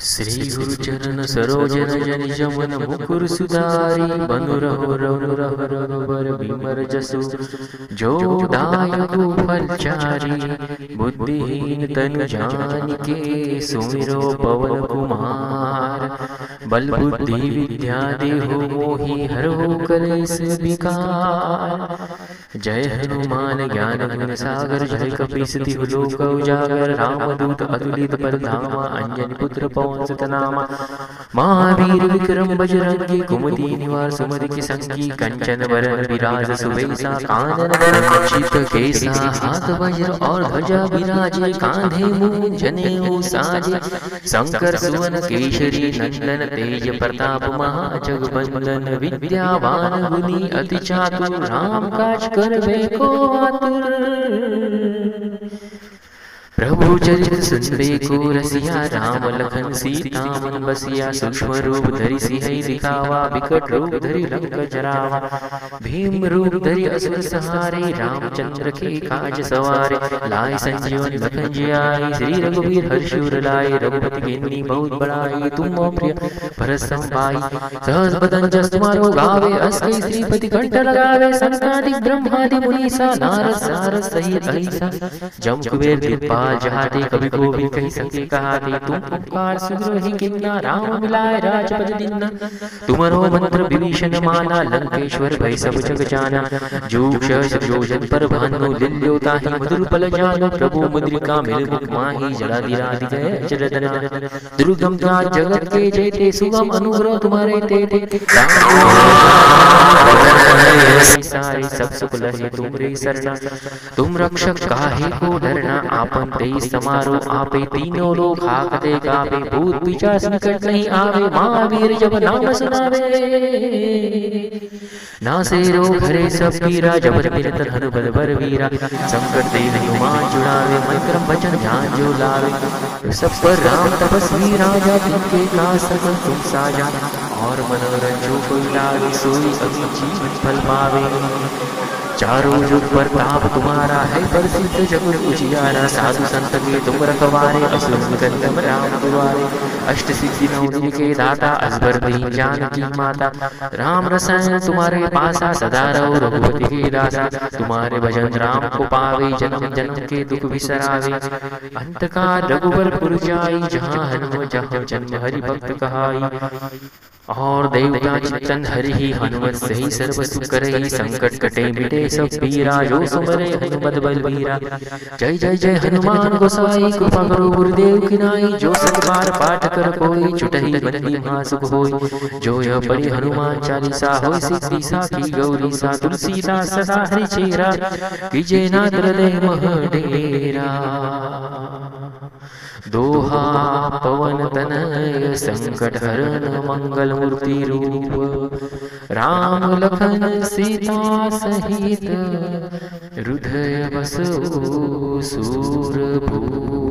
श्री गुरु चरण सरोज रज निज मन मुकुर सुधारी बनु रहो रघुबर बिमर जसु जो दायक फलचारी बुद्धिहीन तनु जानिके सुमिरो पवन कुमार बल बुद्धि विद्या देहु मोहि हरहु कलेस विकार। जय हनुमान ज्ञान गुण सागर जय कपीस तिहु लोक उजागर रामदूत अतुलित बल धामा अंजनी पुत्र पवन सुत नामा महावीर विक्रम बजरंगी कुमति निवार सुमति के संगी कंचन वरण विराज सुबेसा कानन वरण केसा हाथ वज्र और ध्वजा विराजे कांधे मूंज जनेऊ साजे शंकर सुवन केशरी नंदन तेज प्रताप महाजगवंदन विद्यावान गुणी अति चातुर राम काज करबे को आतुर। प्रभु चरित सुनबे को रसिया राम लखन सीता मन बसिया सूक्ष्म रूप धरि सिंह दिखावा विकट रूप धरि लंक जरावा भीम रूप धरि असुर सहारे रामचंद्र के काज सवारे लाए संजीवन लखन जियाई श्री रघुवीर हर्ष उर लाए रघुपति कीन्ही बहुत बड़ाई तुम प्रिय भरत सम भाई सहस बदन जस तुम्हारो गावे अस कई श्रीपति कंठ लगावे सनकादिक ब्रह्मादि मुनीसा नारद सारद सहित अहिसा जम कुबेर दिखपाल जहाते कवि गोविंद कही सके कहाते तुम उपकार सुग्रही किन्ना राम मिलाए राजपद दीन्ना तुम्हारो मंत्र विभीषण माना लंकेश्वर भय सब जग जाना जोग जोजन पर भानु लिल्यो ताहि मधुर पल जानो प्रभु मुद्रिका मिल मुख माहि जड़ा दिरादि जय चरदना दुर्गम त्रास जगत के जेते सुगम अनुग्रह तुम्हारे तेते सारे सब सुख लहे तुमरे सरना तुम रक्षक काहे को डरना आपन तेई समारो आपे तीनों लोग हाकते गावे भूत पिशाच निकट नहीं आवे महावीर जब नाम सुनावे नासे रोग हरे सब पीरा जबर बिरतन हनुबल बर वीरा संकट दे हनुमान जुड़ावे मन क्रम वचन ध्यान जो लावे सब पर राम तपस्वी राजा तिनके का सकल तुम साजा और मनोरंजन जो कोई लागे सोई अति जीवन फल पावे चारों युग पर ताप तुम्हारा है प्रसिद्ध जगत उजियारा साधु संत के तुम रखवारे असुर निकंदन राम दुआरे अष्ट सिद्धि नौ दिन के दाता असबर दीन जानकी माता राम रसायन तुम्हारे पासा सदा रहो रघुपति के दासा तुम्हारे भजन राम को पावे जन्म जन्म के दुख बिसरावे अंत काल रघुबरपुर जाई जहाँ हनुमान जहाँ जन्म हरि भक्त कहाई और देवता चित्तन हरि ही हनुमत सही सर्व सुख करहि संकट कटे मिटे सब पीरा जो सुमरे हनुमत बल बीरा। जय जय जय हनुमान गोसाई कृपा करो गुरुदेव की नाई जो सत बार पाठ कर कोई छुटहि बंदी महासुख होई जो यह पढ़ि हनुमान चालीसा होई सिद्धि साखी गौरी सा तुलसीदास सदा हरि चेरा कीजे नाथ हृदय मह डेरा। दोहा पवन तनय संकट हरण मंगल मूर्ति रूप राम लखन सीता सहित हृदय बसो सूरभूप।